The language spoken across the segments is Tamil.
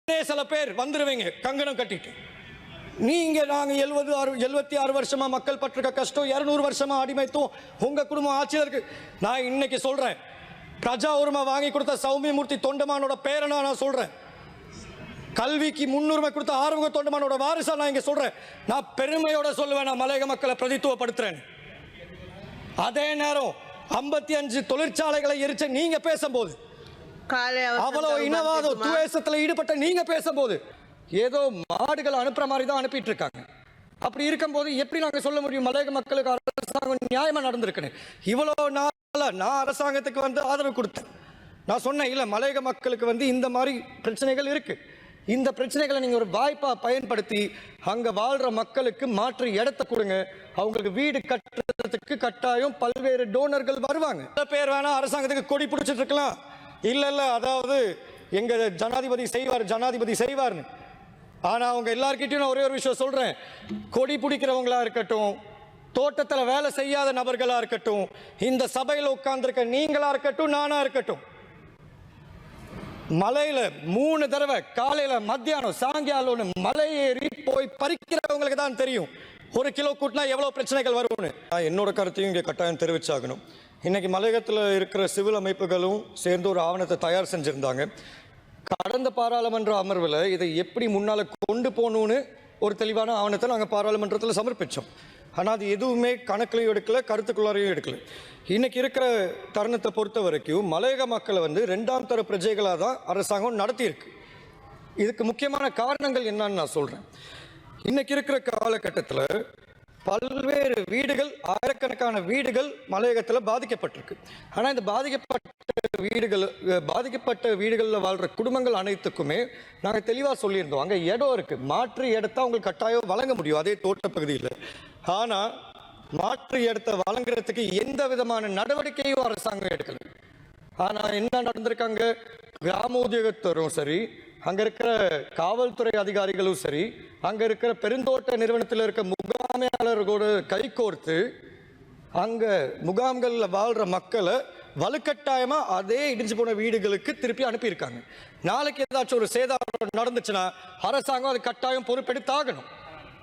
சில பேர் வந்துருவீங்க கங்கணம் கட்டிட்டு. நீங்க நாங்க 76 வருஷமா மக்கள் பட்டிருக்க கஷ்டம், 200 வருஷமா அடிமைத்துவம், உங்க குடும்பம் ஆட்சியில் இருக்கு. நான் இன்னைக்கு சொல்றேன், பிரஜா உரிமை வாங்கி கொடுத்த சௌமியமூர்த்தி தொண்டமானோட பேரனா நான் சொல்றேன். கல்விக்கு முன்னுரிமை கொடுத்த ஆறுமுக தொண்டமானோட வாரிசா நான் இங்க சொல்றேன். நான் பெருமையோட சொல்லுவேன், நான் மலையக மக்களை பிரதித்துவப்படுத்துறேன். அதே நேரம் 55 தொழிற்சாலைகளை எரிச்ச நீங்க பேசும்போது, அவ்வளவு இனவாத துவேஷத்தில் ஈடுபட்ட நீங்க பேசும்போது ஏதோ மாடுகள் அனுப்புற மாதிரி தான் அனுப்பிட்டு இருக்காங்க. அப்படி இருக்கும்போது எப்படி நாங்க சொல்ல முடியும் மலையக மக்களுக்கு அரசாங்கம் நியாயமா நடந்திருக்குன்னு? இவ்வளவு நாளா நான் அரசாங்கத்துக்கு ஆதரவு கொடுத்தேன். நான் சொன்னேன், இல்ல மலையக மக்களுக்கு இந்த மாதிரி பிரச்சனைகள் இருக்கு, இந்த பிரச்சனைகளை நீங்க ஒரு வாய்ப்பா பயன்படுத்தி அங்க வாழ்ற மக்களுக்கு மாற்று இடத்தை கொடுங்க, அவங்களுக்கு வீடு கட்டுறதுக்கு கட்டாயம் பல்வேறு டோனர்கள் வருவாங்க. சில பேர் வேணா அரசாங்கத்துக்கு கொடி பிடிச்சிட்டு இருக்கலாம், இல்ல அதாவது எங்க ஜனாதிபதி செய்வார்னு. ஆனா அவங்க எல்லார்கிட்டையும் நான் ஒரே ஒரு விஷயம் சொல்றேன், கொடி பிடிக்கிறவங்களா இருக்கட்டும், தோட்டத்தில் வேலை செய்யாத நபர்களா இருக்கட்டும், இந்த சபையில் உட்கார்ந்துருக்க நீங்களா இருக்கட்டும், நானா இருக்கட்டும், மலையில 3 தடவை காலையில மத்தியானம் சாயங்காலம் மலை ஏறி போய் பறிக்கிறவங்களுக்கு தான் தெரியும் 1 கிலோ கூட்டினா எவ்வளவு பிரச்சனைகள் வரும்னு. என்னோட கருத்தையும் இங்கே கட்டாயம் தெரிவிச்சாகணும். இன்னைக்கு மலையகத்தில் இருக்கிற சிவில் அமைப்புகளும் சேர்ந்து ஒரு ஆவணத்தை தயார் செஞ்சிருந்தாங்க. கடந்த பாராளுமன்ற அமர்வில் இதை எப்படி முன்னால கொண்டு போகணும்னு ஒரு தெளிவான ஆவணத்தை நாங்கள் பாராளுமன்றத்தில் சமர்ப்பித்தோம். ஆனால் அது எதுவுமே கணக்குலையும் எடுக்கல, கருத்துக்குள்ளாரையும் எடுக்கல. இன்னைக்கு இருக்கிற தருணத்தை பொறுத்த வரைக்கும் மலையக மக்களை 2ஆம் தர பிரஜைகளாக தான் அரசாங்கம் நடத்தியிருக்கு. இதுக்கு முக்கியமான காரணங்கள் என்னன்னு நான் சொல்கிறேன். இன்னைக்கு இருக்கிற காலகட்டத்தில் பல்வேறு வீடுகள், ஆயிரக்கணக்கான வீடுகள் மலையகத்தில் பாதிக்கப்பட்டிருக்கு. ஆனால் இந்த பாதிக்கப்பட்ட வீடுகளில் வாழ்கிற குடும்பங்கள் அனைத்துக்குமே நாங்கள் தெளிவாக சொல்லியிருந்தோம், அங்கே இடம் இருக்குது, மாற்று இடத்த அவங்களுக்கு கட்டாயம் வழங்க முடியும் அதே தோட்ட பகுதியில். ஆனால் மாற்று இடத்தை வழங்குறதுக்கு எந்த விதமான நடவடிக்கையும் அரசாங்கம் எடுக்கல. ஆனால் என்ன நடந்திருக்காங்க, கிராம உத்தியோகத்தரும் சரி, அங்கே இருக்கிற காவல்துறை அதிகாரிகளும் சரி, அங்கே இருக்கிற பெருந்தோட்ட நிறுவனத்தில் இருக்க முகாமையாளர்களோடு கைகோர்த்து அங்கே முகாம்களில் வாழ்கிற மக்களை வலுக்கட்டாயமாக அதே இடிஞ்சு போன வீடுகளுக்கு திருப்பி அனுப்பியிருக்காங்க. நாளைக்கு ஏதாச்சும் ஒரு சேதாரம் நடந்துச்சுன்னா அரசாங்கம் அது கட்டாயம் பொறுப்பெடுத்தாகணும்.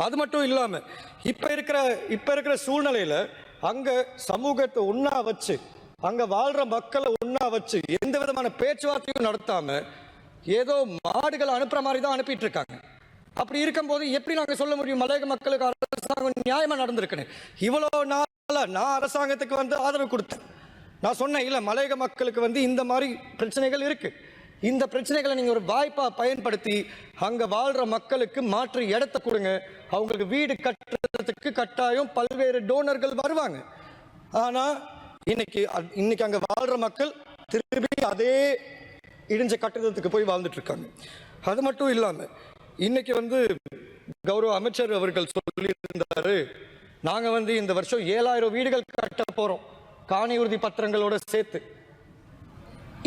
அது மட்டும் இல்லாமல் இப்போ இருக்கிற சூழ்நிலையில் அங்கே சமூகத்தை ஒன்றா வச்சு, அங்கே வாழ்கிற மக்களை ஒன்றா வச்சு எந்த விதமான பேச்சுவார்த்தையும் நடத்தாமல் ஏதோ மாடுகள் அனுப்புற மாதிரி தான் அனுப்பிட்டு இருக்காங்க. அப்படி இருக்கும்போது எப்படி நாங்கள் சொல்ல முடியும் மலையக மக்களுக்கு அரசாங்கம் நியாயமா நடந்திருக்குன்னு? இவ்வளவு நாளா நான் அரசாங்கத்துக்கு ஆதரவு கொடுத்தேன். நான் சொன்னேன், இல்ல மலையக மக்களுக்கு இந்த மாதிரி பிரச்சனைகள் இருக்கு, இந்த பிரச்சனைகளை நீங்க ஒரு வாய்ப்பா பயன்படுத்தி அங்க வாழ்ற மக்களுக்கு மாற்று இடத்தை கொடுங்க, அவங்களுக்கு வீடு கட்டுறதுக்கு கட்டாயம் பல்வேறு டோனர்கள் வருவாங்க. ஆனா இன்னைக்கு அங்க வாழ்ற மக்கள் திருப்பி அதே இடிஞ்ச கட்டிடத்துக்கு போய் வாழ்ந்துட்டு இருக்காங்க. அது மட்டும் இல்லாம இன்னைக்கு கௌரவ அமைச்சர் அவர்கள் சொல்லியிருந்தாரு, நாங்க இந்த வருஷம் 7000 வீடுகள் கட்ட போறோம் காணி உறுதி பத்திரங்களோட சேர்த்து.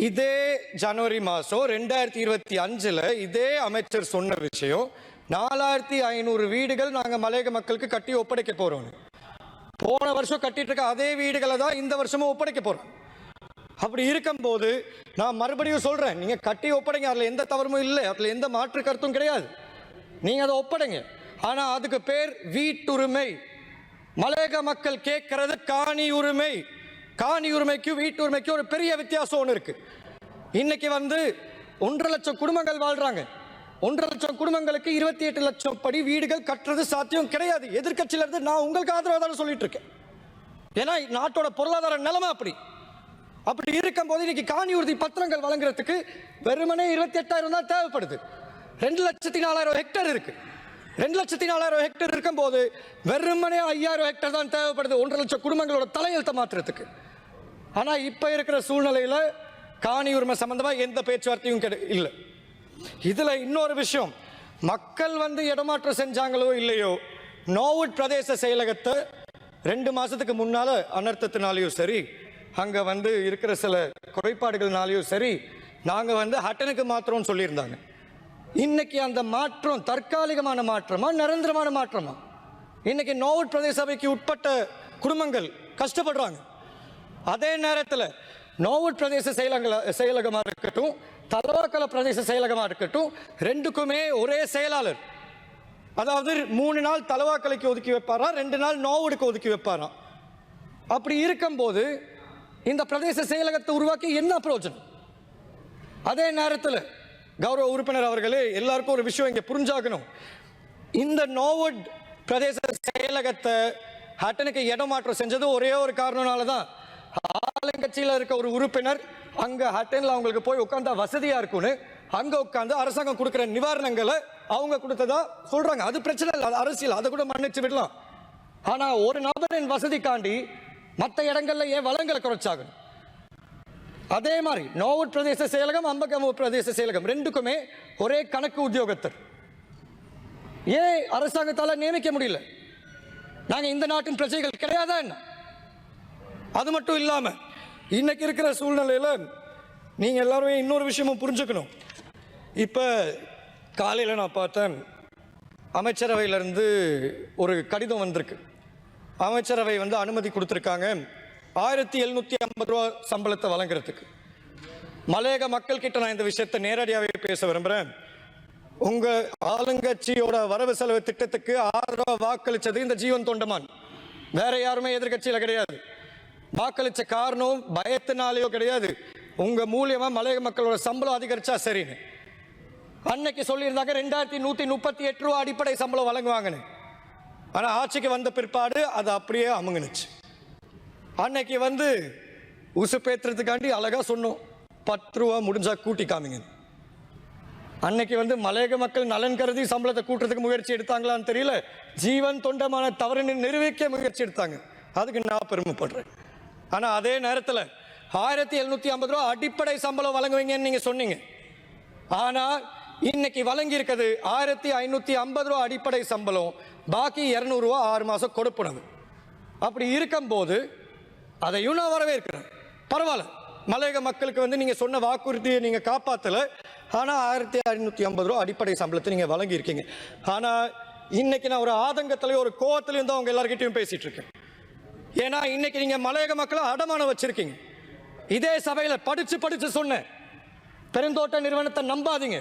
இதே ஜனவரி மாசம் 2025 இதே அமைச்சர் சொன்ன விஷயம் 4500 வீடுகள் நாங்க மலையக மக்களுக்கு கட்டி ஒப்படைக்க போறோம். போன வருஷம் கட்டிட்டு இருக்க அதே வீடுகளை தான் இந்த வருஷமும் ஒப்படைக்க போறோம். அப்படி இருக்கும்போது நான் மறுபடியும் சொல்றேன், நீங்க கட்டி ஒப்படைங்க, அதுல எந்த தவறும் இல்லை, அதுல எந்த மாற்று கருத்தும் கிடையாது, நீங்க அதை ஒப்படைங்க. ஆனா அதுக்கு பேர் வீட்டுரிமை. மலையக மக்கள் கேட்கறது காணி உரிமை. காணி உரிமைக்கும் வீட்டுரிமைக்கும் ஒரு பெரிய வித்தியாசம் ஒன்று இருக்கு. இன்னைக்கு 1.5 லட்சம் குடும்பங்கள் வாழ்றாங்க. 1.5 லட்சம் குடும்பங்களுக்கு 28 லட்சம் படி வீடுகள் கட்டுறது சாத்தியம் கிடையாது. எதிர்கட்சியில இருந்து நான் உங்களுக்கு ஆதரவாக தானே சொல்லிட்டு இருக்கேன். ஏன்னா நாட்டோட பொருளாதார நிலைமை அப்படி இருக்கும்போது இன்னைக்கு காணி உறுதி பத்திரங்கள் வழங்குறதுக்கு வெறுமனே 28,000 தான் தேவைப்படுது. 2,04,000 ஹெக்டேர் இருக்கு. 2,04,000 ஹெக்டேர் இருக்கும்போது வெறுமனே 5,000 ஹெக்டேர் தான் தேவைப்படுது 1.5 லட்சம் குடும்பங்களோட தலையெழுத்த மாற்றுறதுக்கு. ஆனா இப்ப இருக்கிற சூழ்நிலையில காணி உரிமை சம்பந்தமா எந்த பேச்சுவார்த்தையும் இல்லை. இதுல இன்னொரு விஷயம், மக்கள் இடமாற்றம் செஞ்சாங்களோ இல்லையோ, நோவுட் பிரதேச செயலகத்தை 2 மாசத்துக்கு முன்னால அனர்த்தத்தினாலேயும் சரி, அங்க இருக்கிற சில குறைபாடுகள்னாலேயும் சரி, நாங்க ஹட்டனுக்கு மாத்திரம் சொல்லியிருந்தாங்க. இன்னைக்கு அந்த மாற்றம் தற்காலிகமான மாற்றமா நிரந்தரமான மாற்றமா? இன்னைக்கு நோவுட் பிரதேச சபைக்கு உட்பட்ட குடும்பங்கள் கஷ்டப்படுறாங்க. அதே நேரத்தில் நோவுட் பிரதேச செயலகமாக இருக்கட்டும், தலவாக்கல பிரதேச செயலகமாக இருக்கட்டும், ரெண்டுக்குமே ஒரே செயலாளர். அதாவது 3 நாள் தலவாக்கலைக்கு ஒதுக்கி வைப்பாராம், 2 நாள் நோவுடுக்கு ஒதுக்கி வைப்பாராம். அப்படி இருக்கும்போது இந்த பிரதேச செயலகத்தை உருவாக்கி என்ன பிரயோஜனம்? அதே நேரத்தில் கௌரவ உறுப்பினர் அவர்களே, எல்லாருக்கும் ஒரு விஷயம் இங்கே புரிஞ்சாகணும். இந்த நோவுட் பிரதேச செயலகத்தை ஹட்டனுக்கு இடமாற்றம் செஞ்சது ஒரே ஒரு காரணனால தான். ஆளுங்கட்சியில் இருக்க ஒரு உறுப்பினர் அங்கே ஹட்டனில் அவங்களுக்கு போய் உட்காந்தா வசதியாக இருக்கும்னு அங்கே உட்காந்து அரசாங்கம் கொடுக்குற நிவாரணங்களை அவங்க கொடுத்ததா சொல்கிறாங்க. அது பிரச்சனை இல்லை, அது அரசியல், அதை கூட மன்னிச்சு விடலாம். ஆனால் ஒரு நபரின் வசதிக்காண்டி மற்ற இடங்களில் ஏன் வளங்களை குறைச்சாகணும்? அதே மாதிரி நோவுட் பிரதேச செயலகம், அம்பகமு பிரதேச செயலகம் ரெண்டுக்குமே ஒரே கணக்கு உத்தியோகத்தர். ஏன் அரசாங்கத்தால் நியமிக்க முடியல? நாங்கள் இந்த நாட்டின் பிரஜைகள் கிடையாதா என்ன? அது மட்டும் இல்லாமல் இன்னைக்கு இருக்கிற சூழ்நிலையில் நீங்கள் எல்லாருமே இன்னொரு விஷயமும் புரிஞ்சுக்கணும். இப்போ காலையில் நான் பார்த்தேன், அமைச்சரவையிலிருந்து ஒரு கடிதம் வந்திருக்கு. அமைச்சரவை அனுமதி கொடுத்துருக்காங்க 1750 ரூபா சம்பளத்தை வழங்குறதுக்கு. மலையக மக்கள் கிட்ட நான் இந்த விஷயத்தை நேரடியாகவே பேச விரும்புகிறேன். உங்கள் ஆளுங்கட்சியோட வரவு செலவு திட்டத்துக்கு ஆதரவாக வாக்களித்தது இந்த ஜீவன் தொண்டமான், வேற யாருமே எதிர்கட்சியில் கிடையாது. வாக்களித்த காரணம் பயத்தினாலேயோ கிடையாது, உங்கள் மூலியமாக மலையக மக்களோட சம்பளம் அதிகரிச்சா சரின்னு. அன்னைக்கு சொல்லியிருந்தாங்க 2138 ரூபா அடிப்படை சம்பளம் வழங்குவாங்கன்னு. ஆனால் ஆட்சிக்கு வந்த பிற்பாடு அது அப்படியே அமுங்குனுச்சு. அன்னைக்கு உசுப்பேத்துறதுக்காண்டி அழகாக சொன்னோம், 10 ரூபா முடிஞ்சா கூட்டி காமிங்க. அன்னைக்கு மலையக மக்கள் நலன் கருதி சம்பளத்தை கூட்டுறதுக்கு முயற்சி எடுத்தாங்களான்னு தெரியல, ஜீவன் தொண்டமான தவறுன்னு நிரூபிக்க முயற்சி எடுத்தாங்க. அதுக்கு நான் பெருமைப்படுறேன். ஆனால் அதே நேரத்தில் 1750 ரூபா அடிப்படை சம்பளம் வழங்குவீங்கன்னு நீங்கள் சொன்னீங்க. ஆனால் இன்னைக்கு வழங்கி இருக்கிறது 1550 ரூபா அடிப்படை சம்பளம், பாக்கி 200 ரூபா 6 மாதம் கொடுப்பனது. அப்படி இருக்கும்போது அதையும் நான் வரவேற்கிறேன். பரவாயில்ல, மலையக மக்களுக்கு நீங்கள் சொன்ன வாக்குறுதியை நீங்கள் காப்பாற்றலை. ஆனால் 1550 ரூபா அடிப்படை சம்பளத்தை நீங்கள் வழங்கியிருக்கீங்க. ஆனால் இன்னைக்கு நான் ஒரு ஆதங்கத்திலையும் ஒரு கோவத்திலையும் தான் அவங்க எல்லார்கிட்டையும் பேசிட்டு இருக்கேன். ஏன்னா இன்னைக்கு நீங்கள் மலையக மக்களை அடமானம் வச்சிருக்கீங்க. இதே சபையில் படிச்சு சொன்னேன், பெருந்தோட்ட நிறுவனத்தை நம்பாதீங்க,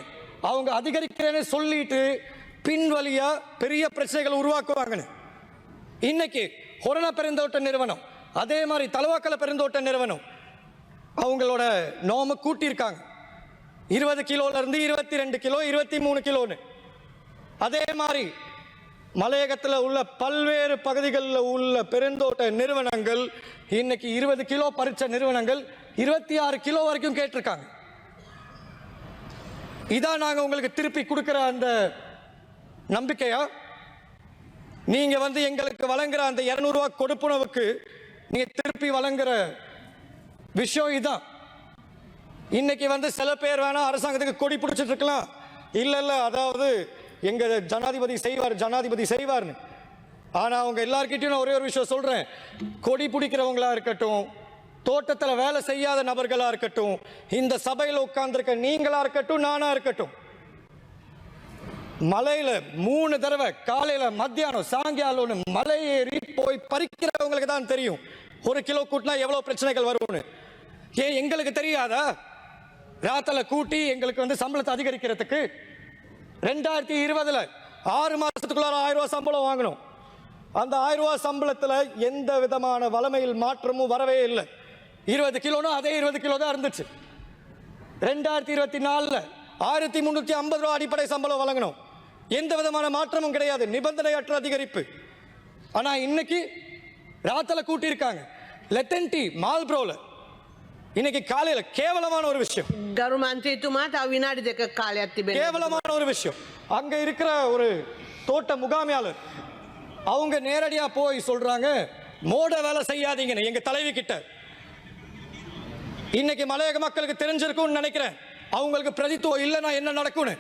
அவங்க அதிகரிக்கிறேன்னு சொல்லிட்டு பின்வழியா பெரிய பிரச்சனைகளை உருவாக்குவாங்கன்னு. இன்னைக்கு கொரோனா பெருந்தோட்ட நிறுவனம், அதே மாதிரி தலவாக்கல பெருந்தோட்ட நிறுவனம் அவங்களோட நோம கூட்டியிருக்காங்க. 20 கிலோல இருந்து 22 கிலோ, 23 கிலோன்னு. அதே மாதிரி மலையகத்தில் உள்ள பல்வேறு பகுதிகளில் உள்ள பெருந்தோட்ட நிறுவனங்கள் இன்னைக்கு 20 கிலோ பறிச்ச நிறுவனங்கள் 26 கிலோ வரைக்கும் கேட்டிருக்காங்க. இதான் நாங்கள் உங்களுக்கு திருப்பி கொடுக்குற அந்த நம்பிக்கையா? நீங்க எங்களுக்கு வழங்குற அந்த 200 ரூபா கொடுப்புணவுக்கு நீங்க திருப்பி வழங்குற விஷயம் இதான். இன்னைக்கு சில பேர் வேணா அரசாங்கத்துக்கு கொடி பிடிச்சிட்டு இருக்கலாம், இல்ல அதாவது எங்க ஜனாதிபதி செய்வார்னு. ஆனா அவங்க எல்லார்கிட்டையும் நான் ஒரே ஒரு விஷயம் சொல்றேன், கொடி பிடிக்கிறவங்களா இருக்கட்டும், தோட்டத்தில் வேலை செய்யாத நபர்களா இருக்கட்டும், இந்த சபையில் உட்கார்ந்துருக்க நீங்களா இருக்கட்டும், நானா இருக்கட்டும், மலையில 3 தடவை காலையில மத்தியானம் சாயங்காலம் மலை ஏறி போய் பறிக்கிறவங்களுக்கு தான் தெரியும் 1 கிலோ கூட்டினா எவ்வளவு பிரச்சனைகள் வரும்னு. ஏன் எங்களுக்கு தெரியாதா? ராத்தல கூட்டி எங்களுக்கு சம்பளத்தை அதிகரிக்கிறதுக்கு 2020 6 மாசத்துக்குள்ளார 1000 ரூபாய் சம்பளம் வாங்கணும். அந்த 1000 ரூபாய் சம்பளத்தில் எந்த விதமான வளமையில் மாற்றமும் வரவே இல்லை. 20 கிலோனா அதே 20 கிலோ தான் இருந்துச்சு. 2024 1350 ரூபாய் அடிப்படை சம்பளம் வழங்கணும், எந்த விதமான மாற்றமும் கிடையாது, நிபந்தனையற்ற அதிகரிப்பு. ஆனா இன்னைக்கு ராத்தல கூட்டியிருக்காங்க லெட்டன்டி மால்ப்ரோல. இன்னைக்கு காலையில கேவலமான ஒரு விஷயம், கேவலமான ஒரு விஷயம். அங்க இருக்கிற ஒரு தோட்ட முகாமையாளர் அவங்க நேரடியா போய் சொல்றாங்க, மோட வேலை செய்யாதீங்கன்னு எங்க தலைவி கிட்ட. இன்னைக்கு மலையக மக்களுக்கு தெரிஞ்சிருக்கும்னு நினைக்கிறேன், அவங்களுக்கு பிரதித்துவம் இல்லைன்னா என்ன நடக்கும்னு.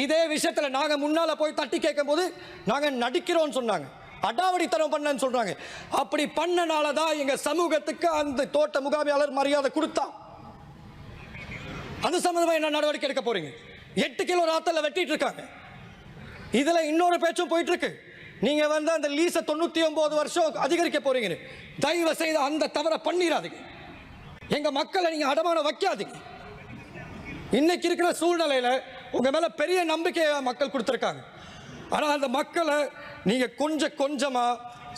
இதே விஷயத்துல நாங்க முன்னால போய் தட்டி கேட்கும் போது நாங்க நடிக்கிறோம் சொன்னாங்க, அடாவடித்தனம் பண்ணன்னு சொல்றாங்க. அப்படி பண்ணனாலதான் எங்க சமூகத்துக்கு அந்த தோட்ட முகாமையாளர் மரியாதை கொடுத்தா. அது சம்பந்தமா என்ன நடவடிக்கை எடுக்க போறீங்க? 8 கிலோ ராத்தல வெட்டிட்டு இருக்காங்க. இதுல இன்னொரு பேச்சும் போயிட்டு இருக்கு, நீங்க அந்த லீஸ 99 வருஷம் அதிகரிக்க போறீங்க. தயவு செய்து அந்த தவறை பண்ணிடாதீங்க, எங்க மக்களை நீங்க அடமான வைக்காதீங்க. இன்னைக்கு இருக்கிற சூழ்நிலையில உங்க மேல பெரிய நம்பிக்கையை மக்கள் கொடுத்துருக்காங்க. ஆனா அந்த மக்களை நீங்க கொஞ்சம் கொஞ்சமா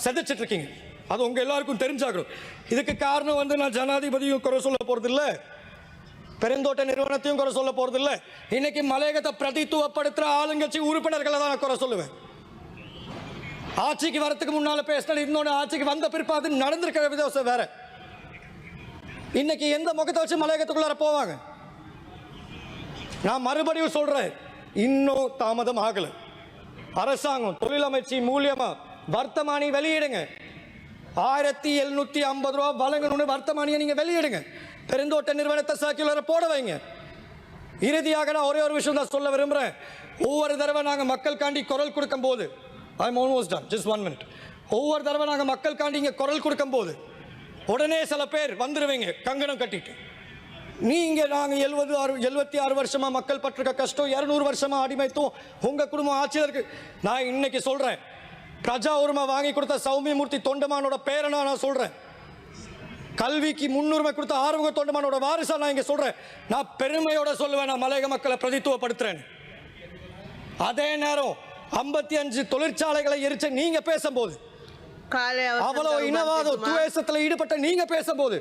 செதைச்சிட்டு இருக்கீங்க. அது உங்க எல்லாருக்கும் தெரிஞ்சாகணும். இதுக்கு காரணம் நான் ஜனாதிபதியும் குறை சொல்ல போறது இல்லை, பெருந்தோட்ட நிறுவனத்தையும் குறை சொல்ல போறது இல்லை. இன்னைக்கு மலையகத்தை பிரதித்துவப்படுத்துற ஆளுங்கட்சி உறுப்பினர்களை தான் நான் குறை சொல்லுவேன். ஆட்சிக்கு வரத்துக்கு முன்னால பேசினது இன்னொன்று, ஆட்சிக்கு வந்த பிற்பாடு நடந்திருக்கிற விதம் வேற. இன்னைக்கு எந்த முகத்தை வச்சு மலையகத்துக்குள்ளார போவாங்க? நான் மறுபடியும் சொல்றேன், இன்னும் தாமதம் ஆகல. அரசாங்கம் தொழிலமைச்சு மூலியமா வர்த்தமானி வெளியிடுங்க. 1750 ரூபா வழங்கணும்னு வர்த்தமானியை நீங்க வெளியிடுங்க. பெருந்தோட்ட நிறுவனத்தை சர்க்குலரை போட வைங்க. இறுதியாக நான் ஒரே ஒரு விஷயம் தான் சொல்ல விரும்புறேன். ஒவ்வொரு தடவை நாங்க மக்கள் காண்டி குரல் கொடுக்கும் போது, I'm almost done, just 1 minute. ஒவ்வொரு தடவை நாங்க மக்கள் காண்டி இங்க குரல் கொடுக்கும் போது உடனே சில பேர் வந்துருவீங்க கங்கணம் கட்டிட்டு. நீங்க நாங்க 76 வருஷமா மக்கள் பட்டிருக்க கஷ்டம், 200 வருஷமா அடிமைத்துவம், உங்க குடும்பம் ஆட்சியில் இருக்கு. நான் இன்னைக்கு சொல்றேன், பிரஜா உரிமை வாங்கி கொடுத்த சௌமியமூர்த்தி தொண்டமானோட பேரனா நான் சொல்றேன். கல்விக்கு முன்னுரிமை கொடுத்த ஆறுமுக தொண்டமானோட வாரிசா நான் இங்க சொல்றேன். நான் பெருமையோட சொல்லுவேன், நான் மலையக மக்களை பிரதித்துவப்படுத்துறேன். அதே நேரம் 55 தொழிற்சாலைகளை எரிச்ச நீங்க பேசும்போது, அவ்வளவு இனவாத துவேஷத்துல ஈடுபட்ட நீங்க பேசும்போது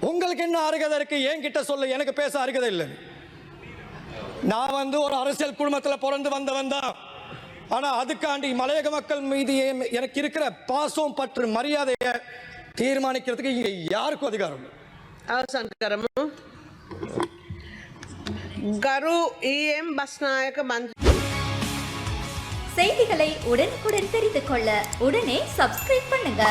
உங்களுக்கு என்ன அருகதை இருக்கு? என்கிட்ட சொல்ல, எனக்கு பேச அருகதை இல்லை. நான் ஒரு அரசியல் குடும்பத்தில் பிறந்து வந்தவன் தான். ஆனா அதுக்காண்டி மலையக மக்கள் மீது எனக்கு இருக்கிற பாசம் பற்று மரியாதையை தீர்மானிக்கிறதுக்கு இங்க யாருக்கும் அதிகாரம் இல்லை. අවසන් කරමු. ගරු ඊ.එම්. බස්නායක මන්ත්‍රී. செய்திகளை உடனுக்குடன் தெரிந்து கொள்ள உடனே சப்ஸ்கிரைப் பண்ணுங்க.